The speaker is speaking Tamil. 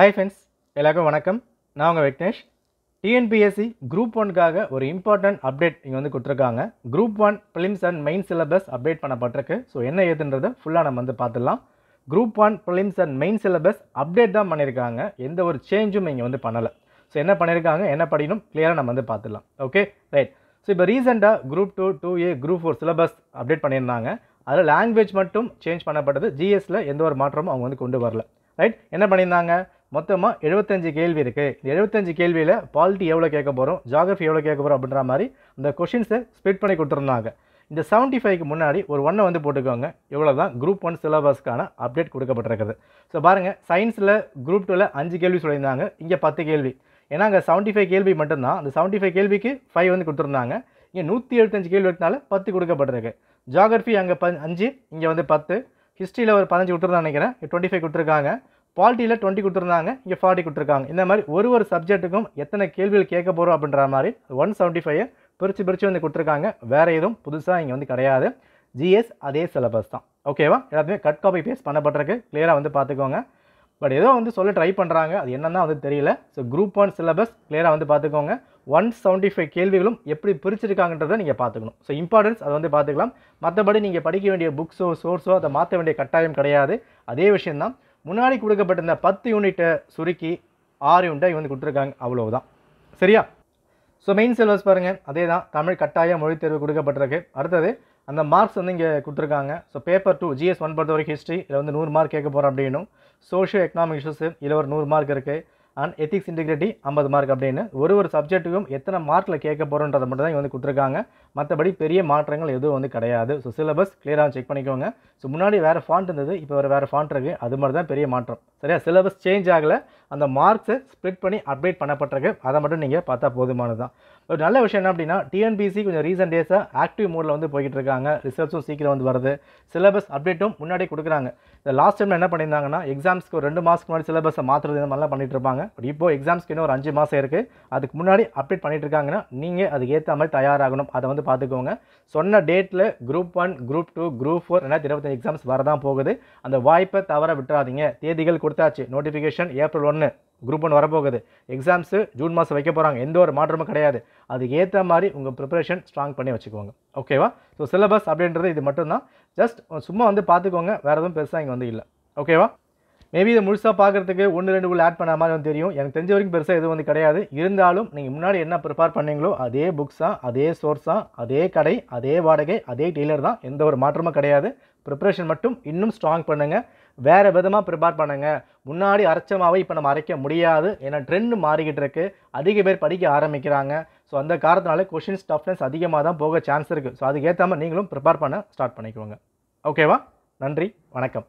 ஹாய் ஃப்ரெண்ட்ஸ், எல்லாருக்கும் வணக்கம். நான் உங்கள் விக்னேஷ். டிஎன்பிஎஸ்சி குரூப் 1க்காக ஒரு இம்பார்ட்டன்ட் அப்டேட் இங்கே வந்து கொடுத்துருக்காங்க. Group 1 prelims and main syllabus update பண்ணப்பட்டிருக்கு. ஸோ என்ன ஏதுன்றதை ஃபுல்லாக நம்ம வந்து பார்த்துடலாம். Group 1 prelims and main syllabus update தான் பண்ணியிருக்காங்க. எந்த ஒரு சேஞ்சும் இங்கே வந்து பண்ணலை. ஸோ என்ன பண்ணியிருக்காங்க, என்ன படிக்கணும், கிளியராக நம்ம வந்து பார்த்துடலாம். Okay, right. ஸோ இப்போ ரீசெண்டாக group 2, 2A, group 4 syllabus update பண்ணியிருந்தாங்க. அதில் லாங்குவேஜ் மட்டும் சேஞ்ச் பண்ணப்பட்டது. ஜிஎஸ்ல எந்த ஒரு மாற்றமும் அவங்க வந்து கொண்டு வரல. ரைட். என்ன பண்ணியிருந்தாங்க, மொத்தமாக 75 கேள்வி இருக்குது. இந்த 75 கேள்வியில் பாலிட்டி எவ்வளோ கேட்க போகிறோம், ஜியாகிரஃபி எவ்வளோ கேட்க போகிறோம் அப்படின்ற மாதிரி அந்த கொஷின்ஸை ஸ்ப்ளிட் பண்ணி கொடுத்துருந்தாங்க. இந்த 75க்கு முன்னாடி ஒரு 1 வந்து போட்டுக்கோங்க. இவ்வளோ தான் குரூப் 1 சிலபஸ்க்கான அப்டேட் கொடுக்கப்பட்டிருக்குது. ஸோ பாருங்கள், சயின்ஸில் குரூப் 2ல் 5 கேள்வி சொல்லியிருந்தாங்க, இங்கே 10 கேள்வி. ஏன்னா அங்கே 75 கேள்வி மட்டும்தான். அந்த 75 கேள்விக்கு 5 வந்து கொடுத்துருந்தாங்க. இங்கே 175 கேள்வி எடுத்தனால 10 கொடுக்கப்பட்டிருக்கு. ஜியாகிரஃபி அங்கே 5, இங்கே வந்து 10. ஹிஸ்ட்ரியில் ஒரு 15 கொடுத்துருந்தாங்க நினைக்கிறேன், 25 கொடுத்துருக்காங்க. பாலிட்டியில் 20 கொடுத்துருந்தாங்க, இங்கே 40 கொடுத்துருக்காங்க. இந்த மாதிரி ஒரு சப்ஜெக்ட்டுக்கும் எத்தனை கேள்விகள் கேட்க போகிறோம் அப்படின்ற மாதிரி 175 பிரித்து வந்து கொடுத்துருக்காங்க. வேறு எதுவும் புதுசாக இங்கே வந்து கிடையாது. ஜிஎஸ் அதே சிலபஸ் தான். ஓகேவா? எல்லாத்துமே கட் காப்பி பேஸ்ட் பண்ணப்பட்டிருக்கு. கிளியராக வந்து பார்த்துக்கோங்க. பட் ஏதோ வந்து சொல்ல ட்ரை பண்ணுறாங்க, அது என்னன்னா வந்து தெரியல. ஸோ குரூப் 1 சிலபஸ் கிளியராக வந்து பார்த்துக்கோங்க. 175 கேள்விகளும் எப்படி பிரிச்சிருக்காங்கன்றதை நீங்கள் பார்த்துக்கணும். ஸோ இம்பார்ட்டன்ஸ் அதை வந்து பார்த்துக்கலாம். மற்றபடி நீங்கள் படிக்க வேண்டிய புக்ஸோ சோர்ஸோ அதை மாற்ற வேண்டிய கட்டாயம் கிடையாது. அதே விஷயந்தான். முன்னாடி கொடுக்கப்பட்ட இந்த 10 யூனிட்டை சுருக்கி 6 யூனிட்டை வந்து கொடுத்துருக்காங்க, அவ்வளவுதான். சரியா? ஸோ மெயின் சிலபஸ் பாருங்கள், அதே தான். தமிழ் கட்டாய மொழித் தேர்வு கொடுக்கப்பட்டிருக்கு. அடுத்தது அந்த மார்க்ஸ் வந்து இங்கே கொடுத்துருக்காங்க. ஸோ பேப்பர் 2 GS 1 பொறுத்த வரைக்கும் ஹிஸ்ட்ரி இதில் வந்து 100 மார்க் கேட்க போகிறோம் அப்படின்னும், சோஷியோ எக்கனாமிக் இஷ்யூஸ் இதில் ஒரு 100 மார்க் இருக்குது. அண்ட் எத்திக்ஸ் இன்டிகிரிட்டி 50 மார்க் அப்படின்னு ஒரு சப்ஜெக்ட்டுக்கும் எத்தனை மார்க்கில் கேட்க போகிறோன்றதை மட்டும் தான் இங்கே வந்து கொடுத்துருக்காங்க. மற்றபடி பெரிய மாற்றங்கள் எதுவும் வந்து கிடையாது. ஸோ சிலபஸ் கிளியராக செக் பண்ணிக்கோங்க. ஸோ முன்னாடி வேறு ஃபாண்ட் இருந்தது, இப்போ வேறு ஃபாண்ட் இருக்குது. அது மாதிரி தான் பெரிய மாற்றம். சரியா? சிலபஸ் சேஞ்ச் ஆகலை. அந்த மார்க்ஸை ஸ்ப்ளிட் பண்ணி அப்டேட் பண்ணப்பட்டிருக்கு. அதை மட்டும் நீங்கள் பார்த்தா போதுமானது தான். ஒரு நல்ல விஷயம் என்ன அப்படின்னா, டிஎன்பிஎஸ்சி கொஞ்சம் ரீசன்ட் டேஸாக ஆக்டிவ் மோடில் வந்து போய்கிட்டு இருக்காங்க. ரிசல்ட்ஸும் சீக்கிரம் வந்து வருது. சிலபஸ் அப்டேட்டும் முன்னாடியே கொடுக்குறாங்க. இந்த லாஸ்ட் டைம் என்ன பண்ணியிருந்தாங்கன்னா, எக்ஸாம்ஸ்க்கு ஒரு 2 மாதத்துக்கு முன்னாடி சிலபஸை மாற்றுறது இந்த மாதிரிலாம் பண்ணிட்டு இருப்பாங்க. பட் இப்போ எக்ஸாம்ஸ்க்கு இன்னும் ஒரு 5 மாதம் இருக்குது. அதுக்கு முன்னாடி அப்டேட் பண்ணிட்டு இருக்காங்கன்னா நீங்கள் அதுக்கு ஏற்ற மாதிரி தயாராகணும். அதை வந்து பார்த்துக்கோங்க. சொன்ன டேட்டில் குரூப் 1, குரூப் 2, குரூப் 4 2025 எக்ஸாம்ஸ் வரதான் போகுது. அந்த வாய்ப்பை தவற விட்டுறாதீங்க. தேதிகள் கொடுத்தாச்சு. நோட்டிஃபிகேஷன் ஏப்ரல் 1 குரூப் 1 வரப்போகுது. எக்ஸாம்ஸு ஜூன் மாதம் வைக்க போகிறாங்க. எந்த ஒரு மாற்றமும் கிடையாது. அதுக்கு ஏற்ற மாதிரி உங்கள் ப்ரிப்பரேஷன் ஸ்ட்ராங் பண்ணி வச்சுக்கோங்க. ஓகேவா? ஸோ சிலபஸ் அப்படின்றது இது மட்டும்தான். ஜஸ்ட் சும்மா வந்து பார்த்துக்கோங்க. வேறு எதுவும் பெருசாக இங்கே வந்து இல்லை. ஓகேவா? மேபி இதை முழுசாக பார்க்குறதுக்கு 1-2 ஆட் பண்ண மாதிரி வந்து தெரியும். எனக்கு தெரிஞ்ச வரைக்கும் பெருசாக எதுவும் வந்து கிடையாது. இருந்தாலும் நீங்கள் முன்னாடி என்ன ப்ரிப்பேர் பண்ணீங்களோ அதே புக்ஸாக, அதே சோர்ஸாக, அதே கடை, அதே வாடகை, அதே டெய்லர் தான். எந்த ஒரு மாற்றமும் கிடையாது. ப்ரிப்பரேஷன் மட்டும் இன்னும் ஸ்ட்ராங் பண்ணுங்கள். வேறு விதமாக ப்ரிப்பேர் பண்ணுங்கள். முன்னாடி அரைச்சமாகவே இப்போ நம்ம அரைக்க முடியாது. ஏன்னா ட்ரெண்ட் மாறிக்கிட்டு இருக்குது. அதிக பேர் படிக்க ஆரம்பிக்கிறாங்க. ஸோ அந்த காரணத்தினால கொஷின்ஸ் டஃப்னஸ் அதிகமாக தான் போக சான்ஸ் இருக்குது. ஸோ அதுக்கேற்ற மாதிரி நீங்களும் ப்ரிப்பேர் பண்ண ஸ்டார்ட் பண்ணிக்கோங்க. ஓகேவா? நன்றி, வணக்கம்.